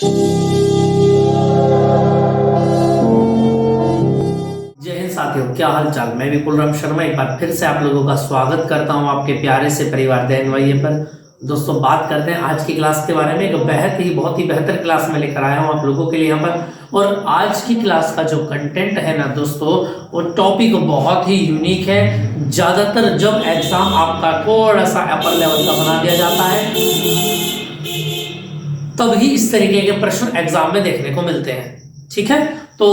जय हिंद साथियों, क्या हाल चाल। मैं विपुल राम शर्मा एक बार फिर से आप लोगों का स्वागत करता हूं आपके प्यारे से परिवार DNYA पर। दोस्तों, बात करते हैं आज की क्लास के बारे में। एक बहुत ही बेहतर क्लास में लेकर आया हूं आप लोगों के लिए यहाँ पर। और आज की क्लास का जो कंटेंट है ना दोस्तों, वो टॉपिक बहुत ही यूनिक है। ज़्यादातर जब एग्जाम आपका थोड़ा सा अपर लेवल का बना दिया जाता है, तभी इस तरीके के प्रश्न एग्जाम में देखने को मिलते हैं। ठीक है, तो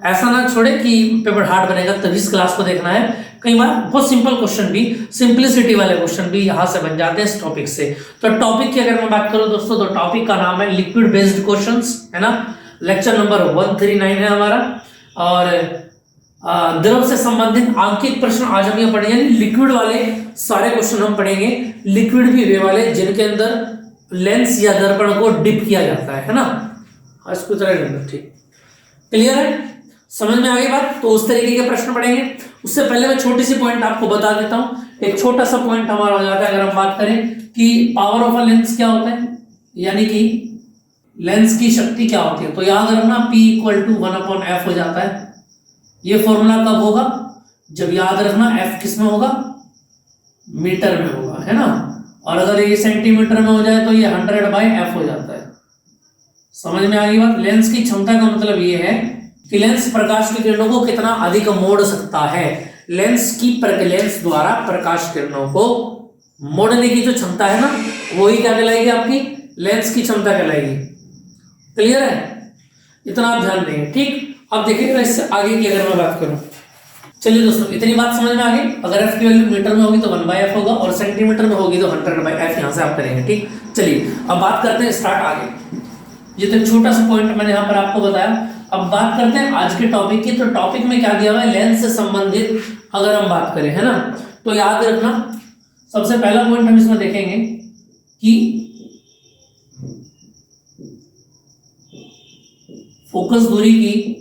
ऐसा ना छोड़े कि पेपर हार्ड बनेगा तभी इस क्लास को देखना है। कई बार बहुत सिंपल क्वेश्चन भी, सिंपलिसिटी वाले क्वेश्चन भी यहां से बन जाते हैं इस टॉपिक से। तो टॉपिक की अगर मैं बात करूं दोस्तों, तो टॉपिक का नाम है लिक्विड बेस्ड क्वेश्चंस, है ना। लेक्चर नंबर 139 है हमारा। और द्रव से संबंधित अंकित प्रश्न आज हम ये पढ़ेंगे। लिक्विड वाले सारे क्वेश्चन हम पढ़ेंगे। लिक्विड भी वे वाले जिनके अंदर लेंस या दर्पण को डिप किया जाता है ना। इसको तरह ठीक क्लियर है, समझ में आ गई बात। तो उस तरीके के प्रश्न पढ़ेंगे। उससे पहले मैं छोटी सी पॉइंट आपको बता देता हूं। एक छोटा सा पॉइंट हमारा हो जाता है अगर हम बात करें कि पावर ऑफ अ लेंस क्या होता है, यानी कि लेंस की शक्ति क्या होती है। तो याद रखना P = 1/f हो जाता है। ये फॉर्मूला कब होगा, जब याद रखना F किस में होगा, मीटर में होगा, है ना। और अगर ये सेंटीमीटर में हो जाए तो ये 100/f हो जाता है। समझ में आ गई बात। लेंस की क्षमता का मतलब ये है कि लेंस प्रकाश की किरणों को कितना अधिक मोड़ सकता है। लेंस द्वारा प्रकाश किरणों को मोड़ने की जो क्षमता है ना, वही क्या कहलाएगी, आपकी लेंस की क्षमता कहलाएगी। क्लियर है, इतना आप ध्यान देंगे। ठीक, अब देखिएगा इससे आगे की अगर मैं बात करूं। चलिए दोस्तों, इतनी बात समझ में आ गई। अगर F की वैल्यू मीटर में होगी तो 1/f होगा, और सेंटीमीटर में होगी तो 100/f यहां से आप करेंगे। ठीक, चलिए अब बात करते हैं स्टार्ट आगे। ये तो छोटा सा पॉइंट मैंने यहाँ पर आपको बताया। अब बात करते हैं आज के टॉपिक की। तो टॉपिक में क्या दिया हुआ है, लेंस से संबंधित अगर हम बात करें, है ना। तो याद रखना, सबसे पहला पॉइंट हम इसमें देखेंगे कि फोकस दूरी की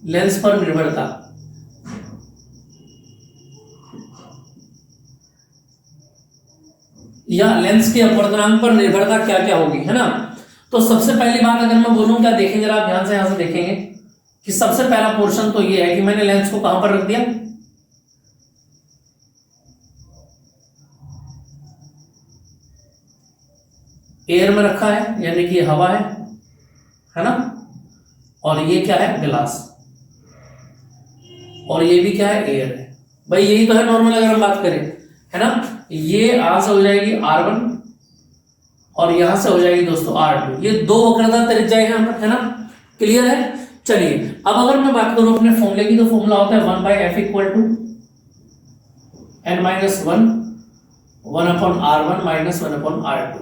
लेंस पर निर्भरता। या लेंस के अपवर्तनांक पर निर्भरता क्या क्या होगी, है ना। तो सबसे पहली बात अगर मैं बोलूं, क्या देखेंगे आप ध्यान से, यहां से देखेंगे कि सबसे पहला पोर्शन तो ये है कि मैंने लेंस को कहां पर रख दिया, एयर में रखा है, यानी कि हवा है ना। और ये क्या है, ग्लास। और ये भी क्या है, एयर है। भाई यही तो है नॉर्मल अगर हम बात करें, है ना। ये यहां से हो जाएगी R1 और यहां से हो जाएगी दोस्तों R2। ये दो वक्रता त्रिज्या है ना। क्लियर है। चलिए अब अगर मैं बात करूं अपने फॉर्मूले की, तो फॉर्मूला होता है 1/f = n-1 1/r1 - 1/r2।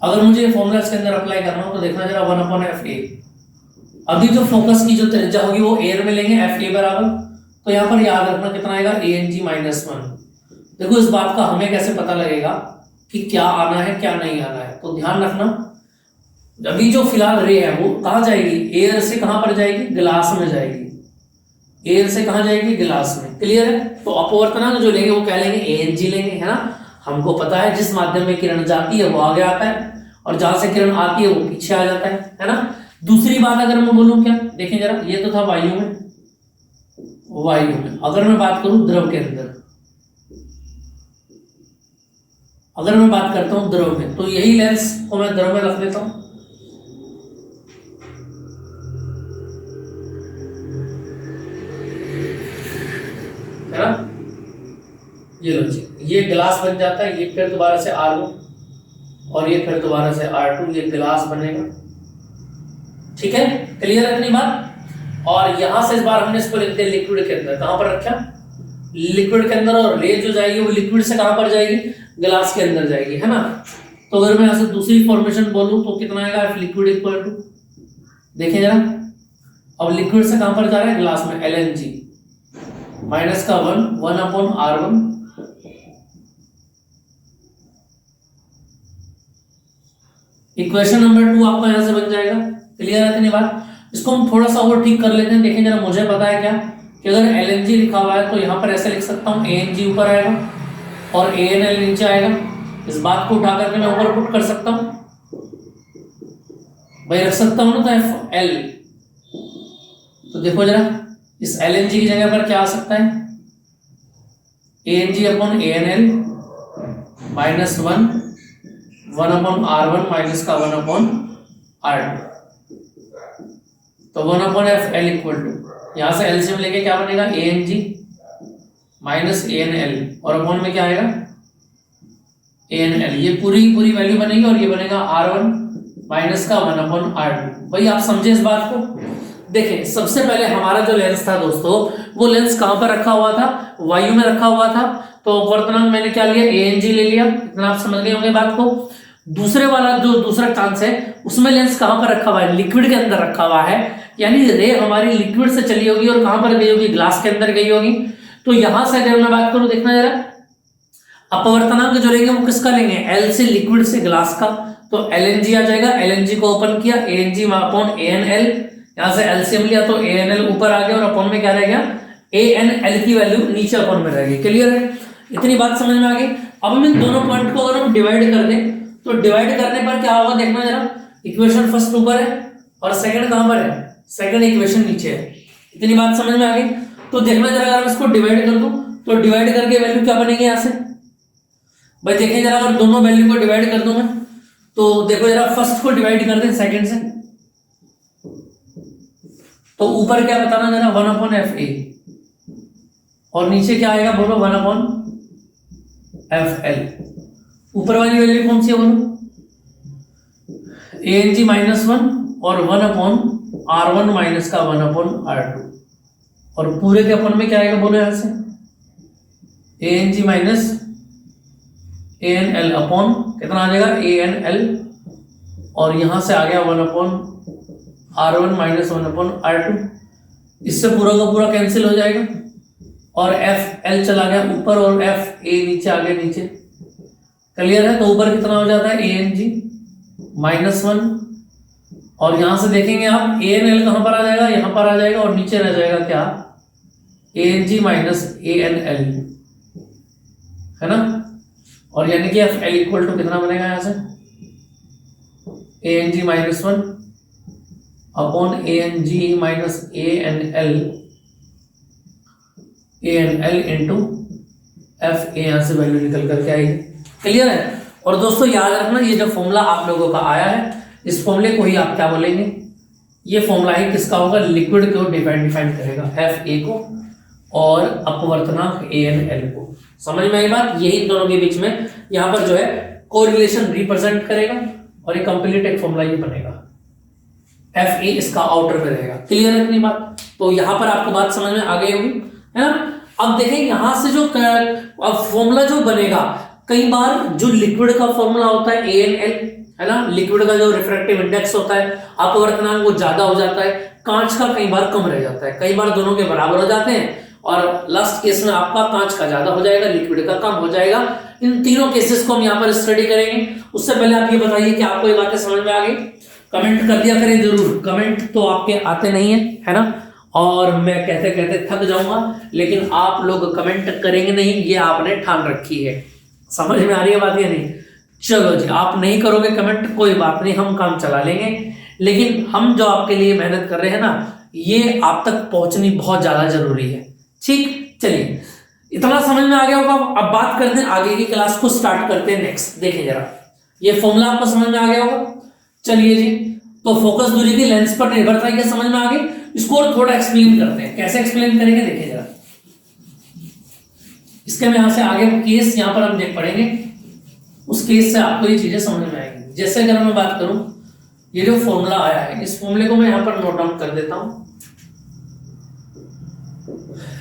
अगर मुझे ये फॉर्मूला इसके अंदर अप्लाई करना हो तो देखना जरा 1/fa। अभी जो फोकस की जो त्रिज्या होगी वो एयर में लेंगे, fa बराबर, तो यहां पर याद रखना कितना आएगा, Ang-1। देखो इस बात का हमें कैसे पता लगेगा कि क्या आना है क्या नहीं आना है। तो ध्यान रखना, अभी जो फिलहाल रे है वो कहां जाएगी, एयर से कहां पर जाएगी, ग्लास में जाएगी। एयर से कहां जाएगी, ग्लास में। क्लियर है। तो अपवर्तनांक जो लेंगे वो क्या लेंगे, Ang लेंगे, है ना। हमको पता है जिस माध्यम में किरण जाती है वो आगे आता है, और जहां से किरण आती है वो पीछे आ जाता है ना। दूसरी बात अगर मैं बोलूं, क्या देखें जरा, ये तो था वायु में। अगर मैं बात करूं द्रव के अंदर, अगर मैं बात करता हूं द्रव में, तो यही लेंस को मैं द्रव में रख देता हूं, है ना। ये लो जी, ये ग्लास बन जाता है। ये फिर दोबारा से R1 और ये फिर दोबारा से R2, ये ग्लास बनेगा। ठीक है, क्लियर है इतनी बात। और यहां से इस बार हमने इसको लिख दिया लिक्विड के अंदर। कहां पर रखा, लिक्विड के अंदर। और रे जो जाएगी वो लिक्विड से कहां पर जाएगी, ग्लास के अंदर जाएगी, है ना। तो अगर मैं यहां से दूसरी फॉर्मेशन बोलूं तो कितना आएगा, F लिक्विड = देखें जरा। अब लिक्विड से कहां पर जा रहा है, ग्लास में, Lng -1 1/r1 इक्वेशन नंबर 2 आपका यहां से बन जाएगा। क्लियर है इतनी बात। इसको हम थोड़ा सा और ठीक कर लेते हैं। देखें जरा, मुझे पता है क्या कि अगर Lng लिखा हुआ है तो यहां पर ऐसे लिख सकता हूं, Ang ऊपर आएगा और ANL नीचे आएगा, इस बात को उठा करके मैं ऊपर पुट कर सकता हूं भाई, रख सकता हूं ना, तो एफ एल। तो देखो जरा, इस एल एन जी की जगह पर क्या आ सकता है, A N G upon A N L minus one upon R one minus का वन अपॉन आर टू। तो one upon F L equal to, यहां से एलसीएम लेके क्या बनेगा, A N G minus A N L, और upon में क्या आएगा, ए एन एल। ये पूरी वैल्यू बनेगी, और ये बनेगा आर वन माइनस का वन अपॉन आर टू। भाई आप समझे इस बात को। देखें, सबसे पहले हमारा जो लेंस था दोस्तों, वो लेंस कहां पर रखा हुआ था, वायु में रखा हुआ था। तो वर्तमान मैंने क्या लिया, ए एन जी ले लिया। इतना आप समझ गए होंगे बात को। दूसरे वाला जो दूसरा चांस है, उसमें लेंस कहां पर रखा हुआ है, लिक्विड के अंदर रखा हुआ है, यानी रे हमारी लिक्विड से चली होगी और कहां पर गई होगी, ग्लास के अंदर गई होगी। तो यहां से अगर मैं बात करूं, देखना जरा, अपवर्तनांक जो लेंगे वो किसका लेंगे, एल से लिक्विड से ग्लास का। तो एल एन जी आ जाएगा, एल एन जी को ओपन किया, ए N G upon A N L, यहां से एलसीएम लिया तो ए एन एल ऊपर आ गया, और अपॉन में क्या रह गया, ए एन एल की वैल्यू नीचे अपॉन में रहेगी। क्लियर है, इतनी बात समझ में आ गई। अब हम इन दोनों पॉइंट को अगर हम डिवाइड कर दें, तो डिवाइड करने पर क्या होगा, देखना जरा, इक्वेशन फर्स्ट ऊपर है और सेकंड कहां पर है, सेकंड इक्वेशन नीचे है। इतनी बात समझ में आ गई। तो देखना जरा, अगर इसको डिवाइड कर दूं, तो डिवाइड करके वैल्यू क्या बनेगी यहां से, भाई देखें जरा, अगर दोनों वैल्यू को डिवाइड कर दूं मैं, तो देखो जरा, फर्स्ट को डिवाइड कर दें सेकंड से, तो ऊपर क्या बताना जरा, वन अपॉन एफ ए, और नीचे क्या आएगा बोलो, वन अपॉन एफ एल। ऊपर वाली वैल्यू कौन सी है बोलो, A N G minus one और one upon R one minus का वन अपॉन आर टू, और पूरे के अपॉन में क्या आएगा बोलो, यहां से A N G minus A N L upon कितना आ जाएगा, ए एन एल, और यहां से आ गया one upon R one minus one upon R two. इससे पूरा का पूरा कैंसिल हो जाएगा, और एफ एल चला गया ऊपर, और एफ ए नीचे आ गया नीचे। क्लियर है। तो ऊपर कितना हो जाता है, A N G minus one, और यहां से देखेंगे आप, ए एन एल कहां पर आ जाएगा, यहां पर आ जाएगा, और नीचे रह जाएगा क्या, ए N G minus A N L, है ना। और यानी कि एफ एल इक्वल टू कितना बनेगा यहां से, A N G minus one upon A N G minus A N L into F A, यहां से वैल्यू निकल करके आएगी। क्लियर है। और दोस्तों याद रखना, ये जो फॉर्मूला आप लोगों का आया है, इस फॉर्मूले को ही आप क्या बोलेंगे, ये फॉर्मूला ही किसका होगा, लिक्विड को डिफाइन करेगा, एफ ए को और अपवर्तनांक ए एन एल को। समझ में आई बात। यही इन दोनों के बीच में यहां पर जो है कोरिलेशन रिप्रेजेंट करेगा, और ये कंप्लीट एक फॉर्मूला ये बनेगा, एफ ए इसका आउटर में रहेगा। क्लियर है इतनी बात। तो यहां पर आपको बात समझ में आ गई होगी, है ना। अब देखें यहां से जो अब फॉर्मूला जो बनेगा, कई बार जो लिक्विड का फॉर्मूला होता है ए एन एल, है ना, लिक्विड का जो रिफ्रैक्टिव इंडेक्स होता है, अपवर्तनांक वो ज्यादा हो जाता है, कांच का कई बार कम रह जाता है, कई बार दोनों के बराबर हो जाते हैं, और लास्ट केस में आपका कांच का ज्यादा हो जाएगा, लिक्विड का कम हो जाएगा। इन तीनों केसेस को हम यहाँ पर स्टडी करेंगे। उससे पहले आप ये बताइए कि आपको ये बातें समझ में आ गई। कमेंट कर दिया करें जरूर, कमेंट तो आपके आते नहीं है ना, और मैं कहते कहते थक जाऊंगा, लेकिन आप लोग कमेंट करेंगे नहीं, ये आपने ठान रखी है। समझ में आ रही है बात या नहीं। चलो जी, आप नहीं करोगे कमेंट, कोई बात नहीं, हम काम चला लेंगे, लेकिन हम जो आपके लिए मेहनत कर रहे हैं ना, ये आप तक पहुंचनी बहुत ज्यादा जरूरी है। ठीक, चलिए इतना समझ में आ गया होगा। अब बात करते हैं आगे की क्लास को स्टार्ट करते हैं नेक्स्ट। देखिए जरा, ये फॉर्मूला आपको समझ में आ गया होगा। चलिए जी, तो फोकस दूरी की लेंस पर निर्भरता क्या समझ में आ गई। इसको थोड़ा एक्सप्लेन करते हैं, कैसे एक्सप्लेन करेंगे देखिए जरा। इसके में यहां से आगे केस यहां पर हम देख पढ़ेंगे, उस केस से आपको ये चीजें समझ में आएंगी। जैसे अगर मैं बात करूं, ये जो फॉर्मूला आया है, इस फॉर्मूले को मैं यहां पर नोट डाउन कर देता हूं।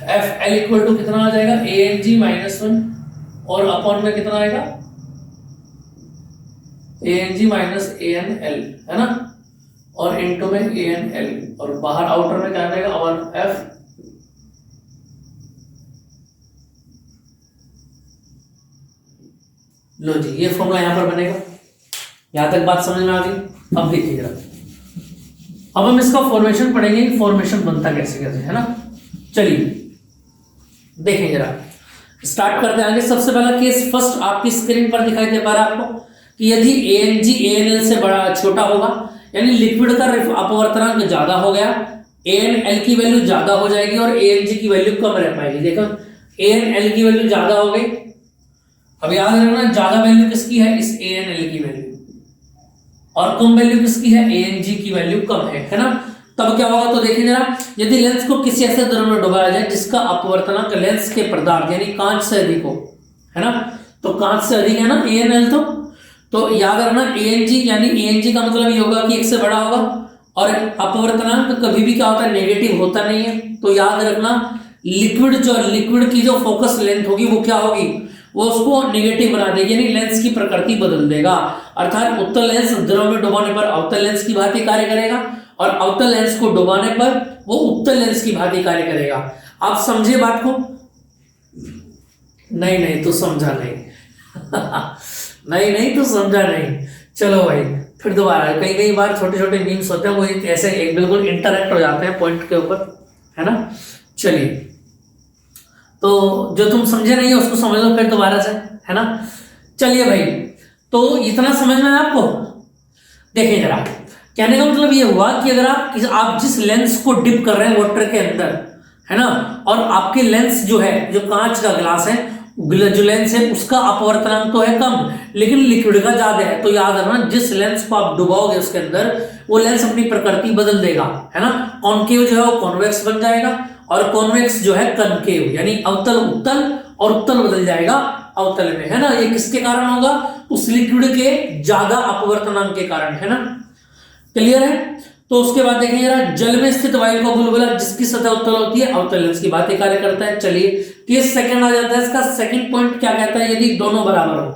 एफ एल इक्वल टू कितना आ जाएगा, ए एन जी माइनस वन, और अपॉन में कितना आएगा, ए N G minus A N L, है ना, और इनटू में ए एन एल, और बाहर आउटर में क्या आ जाएगा, वन एफ लो जी, ये फॉर्मूला यहां पर बनेगा। यहां तक बात समझ में आ गई। अब देखिए जरा, अब हम इसका फॉर्मेशन पढ़ेंगे, फॉर्मेशन बनता कैसे कैसे, है ना। चलिए देखें जरा, स्टार्ट करते हैं आगे। सबसे पहला केस फर्स्ट आपकी स्क्रीन पर दिखाई दे पा रहा है आपको कि यदि ANG ANL से बड़ा छोटा होगा, यानी लिक्विड का अपवर्तनांक ज्यादा हो गया, ANL की वैल्यू ज्यादा हो जाएगी और ANG की वैल्यू कम रह पाएगी। देखो ANL की वैल्यू ज्यादा हो गई, अब याद रखना ज्यादा वैल्यू किसकी है, इस ANL की वैल्यू, और कम वैल्यू किसकी है, ANG की वैल्यू कम है ना। तब क्या होगा तो देखिए जरा, यदि लेंस को किसी ऐसे द्रव में डुबाया जाए जिसका अपवर्तनांक लेंस के पदार्थ यानी कांच से अधिक हो, है ना, तो कांच से अधिक है ना ANL, तो याद रखना ANG यानी ANG का मतलब ये होगा कि एक से बड़ा होगा, और अपवर्तनांक कभी भी क्या होता है, नेगेटिव होता नहीं है। तो याद रखना लिक्विड की जो फोकस लेंथ होगी वो क्या होगी, वो उसको नेगेटिव बना देगी, यानी लेंस की प्रकृति बदल देगा। अर्थात उत्तल लेंस द्रव में डुबाने पर अवतल लेंस की भांति कार्य करेगा और अवतल लेंस को डुबाने पर वो उत्तल लेंस की भांति कार्य करेगा। आप समझे बात को? नहीं तो समझा नहीं नहीं तो समझा नहीं। चलो भाई फिर दोबारा, कई बार छोटे छोटे मीम्स होते हैं वो ऐसे एक बिल्कुल इंटरेक्ट हो जाते हैं पॉइंट के ऊपर, है ना। चलिए, तो जो तुम समझे नहीं है उसको समझ लो फिर दोबारा से, है ना। चलिए भाई, तो इतना समझ में आपको? देखिए जरा, कहने का मतलब ये हुआ कि अगर आप जिस लेंस को डिप कर रहे हैं वाटर के अंदर, है ना, और आपके लेंस जो है, जो कांच का ग्लास है, जो लेंस है उसका अपवर्तनांक तो है कम, लेकिन लिक्विड का ज्यादा है, तो याद रखना जिस लेंस को आप डुबाओगे उसके अंदर वो लेंस अपनी प्रकृति बदल देगा, है ना। कॉन्केव जो है वो कॉन्वेक्स बन जाएगा और कॉन्वेक्स जो है कनकेव, यानी अवतल उत्तल, और उत्तल बदल जाएगा अवतल में, है ना। ये किसके कारण होगा, उस लिक्विड के ज्यादा अपवर्तनांक के कारण, है ना। क्लियर है? तो उसके बाद देखें जरा, जल में स्थित वायु का बुलबुला जिसकी सतह उत्तल होती है अवतल लेंस की बातें कार्य करता है। चलिए केस सेकंड आ जाता है, इसका सेकंड पॉइंट क्या कहता है, यदि दोनों बराबर हो,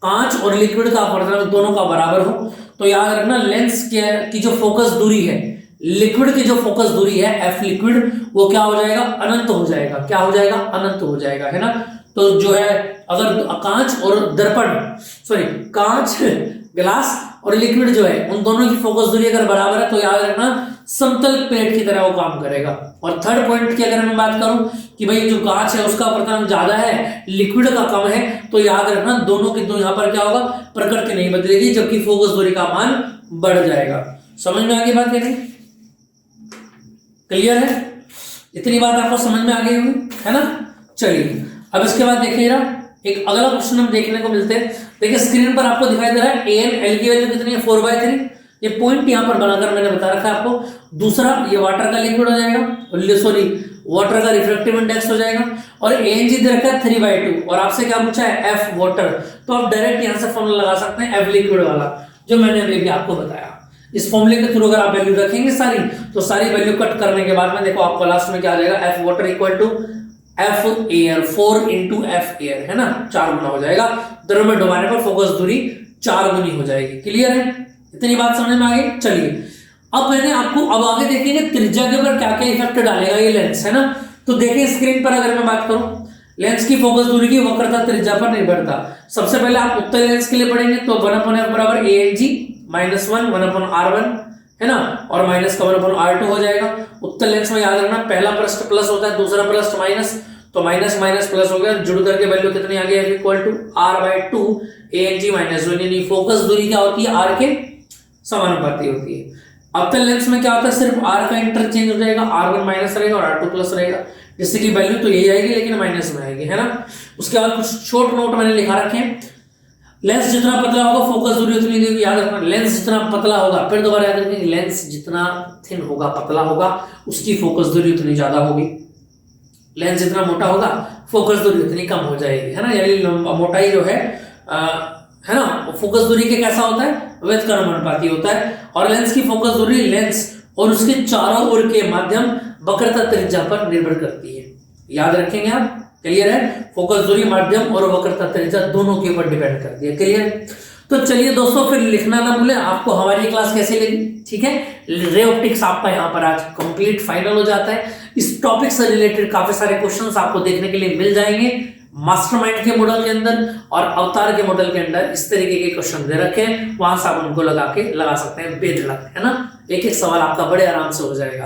कांच और लिक्विड का अपवर्तनांक दोनों का बराबर हो, तो याद रखना लेंस की जो फोकस दूरी है, लिक्विड की जो फोकस दूरी है F लिक्विड, वो क्या हो जाएगा, अनंत हो जाएगा। क्या हो जाएगा, अनंत हो जाएगा, है ना। तो जो है अगर कांच और कांच ग्लास और लिक्विड जो है उन दोनों की फोकस दूरी अगर बराबर है तो याद रखना समतल प्लेट की तरह वो काम करेगा। और थर्ड पॉइंट की अगर मैं बात करूं कि भाई जो कांच है उसका अपवर्तनांक ज्यादा है, लिक्विड का कम है, तो याद रखना दोनों की यहाँ पर क्या होगा, प्रकृति नहीं बदलेगी, जबकि फोकस दूरी का मान बढ़ जाएगा। समझ में आ गई बात? नहीं क्लियर है? इतनी बात आपको समझ में आ गई होगी, है ना। चलिए अब इसके बाद देखिएगा, एक अगला क्वेश्चन हम देखने को मिलते हैं। देखिए स्क्रीन पर आपको दिखाई दे रहा है ANL की वैल्यू कितनी है, 4/3। ये पॉइंट यहां पर बनाकर मैंने बता रखा है आपको। दूसरा, ये वाटर का लिक्विड हो जाएगा, वाटर का रिफ्रैक्टिव इंडेक्स हो जाएगा, और ANG दे रखा है 3/2, और आपसे क्या पूछा है, F वाटर। तो आप डायरेक्ट यहां से फॉर्मूला लगा सकते हैं F लिक्विड वाला, जो मैंने अभी आपको बताया। इस फॉर्मूले के थ्रू अगर आप वैल्यू रखेंगे सारी, तो सारी वैल्यू कट करने के बाद में देखो आपको लास्ट में क्या आ जाएगा, F water equal to F air, 4 into F air, है ना, 4 गुना हो जाएगा। द्रव में डुबाने पर फोकस दूरी 4 गुनी हो जाएगी। क्लियर है? इतनी बात समझ में आ गई। चलिए अब मैंने आपको, अब आगे देखेंगे त्रिज्या के ऊपर क्या क्या इफेक्ट डालेगा ये लेंस, है ना। तो देखिए स्क्रीन पर अगर मैं बात करूं, लेंस की फोकस दूरी की वक्रता त्रिज्या पर निर्भरता। सबसे पहले आप उत्तल लेंस के लिए पढ़ेंगे तो 1/f बराबर ANG -1 1/r1, है ना, और माइनस का 1/r2 हो जाएगा। उत्तल लेंस में याद रखना पहला पृष्ठ प्लस होता है, दूसरा पृष्ठ माइनस, तो माइनस माइनस प्लस हो गया, जुड़ करके वैल्यू कितनी आ गई, F equal to R/2 ANG -1, यानी फोकस दूरी क्या होती है, R के समानुपाती होती है। अवतल लेंस में क्या होता है, सिर्फ R का इंटरचेंज हो जाएगा, R1 माइनस रहेगा और R2 प्लस रहेगा, जिससे कि वैल्यू तो यही आएगी लेकिन माइनस में आएगी, है ना। उसके बाद कुछ शॉर्ट नोट मैंने लिखा रखे हैं, लेंस जितना पतला होगा फोकस दूरी उतनी देगी, याद रखना। लेंस जितना पतला होगा, फिर दोबारा याद रखेंगे, लेंस जितना थिन होगा, पतला होगा, उसकी फोकस दूरी उतनी ज्यादा होगी। लेंस जितना मोटा होगा फोकस दूरी उतनी कम हो जाएगी, है ना। यानी मोटाई जो है ना, फोकस दूरी के कैसा होता है, व्युत्क्रमानुपाती होता है। और लेंस की फोकस दूरी लेंस और उसके चारों ओर के माध्यम वक्रता त्रिज्या पर निर्भर करती है, याद रखेंगे आप। क्लियर है? फोकस दूरी, माध्यम और वक्रता त्रिज्या दोनों के ऊपर डिपेंड करती है। क्लियर? तो चलिए दोस्तों, फिर लिखना ना भूलें, आपको हमारी क्लास कैसी लगी, ठीक है। रे ऑप्टिक्स आपका यहाँ पर आज कंप्लीट फाइनल हो जाता है। इस टॉपिक से रिलेटेड काफी सारे क्वेश्चंस आपको देखने के लिए मिल जाएंगे मास्टरमाइंड के मॉडल के अंदर और अवतार के मॉडल के अंदर। इस तरीके के क्वेश्चन दे रखे हैं, वहां से आप उनको लगा सकते हैं बेधड़क, है ना। एक एक सवाल आपका बड़े आराम से हो जाएगा।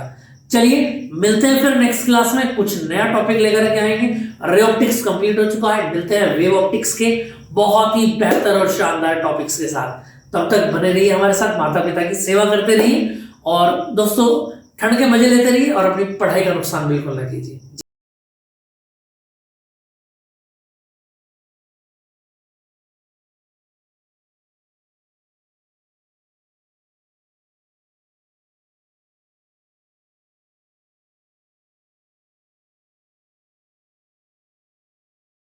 चलिए मिलते हैं फिर नेक्स्ट क्लास में, कुछ नया टॉपिक लेकर के आएंगे। रे ऑप्टिक्स कंप्लीट हो चुका है, मिलते हैं वेव ऑप्टिक्स के बहुत ही बेहतर और शानदार टॉपिक्स के साथ। तब तक बने रहिए हमारे साथ, माता पिता की सेवा करते रहिए और दोस्तों ठंड के मजे लेते रहिए और अपनी पढ़ाई का नुकसान बिल्कुल न कीजिए।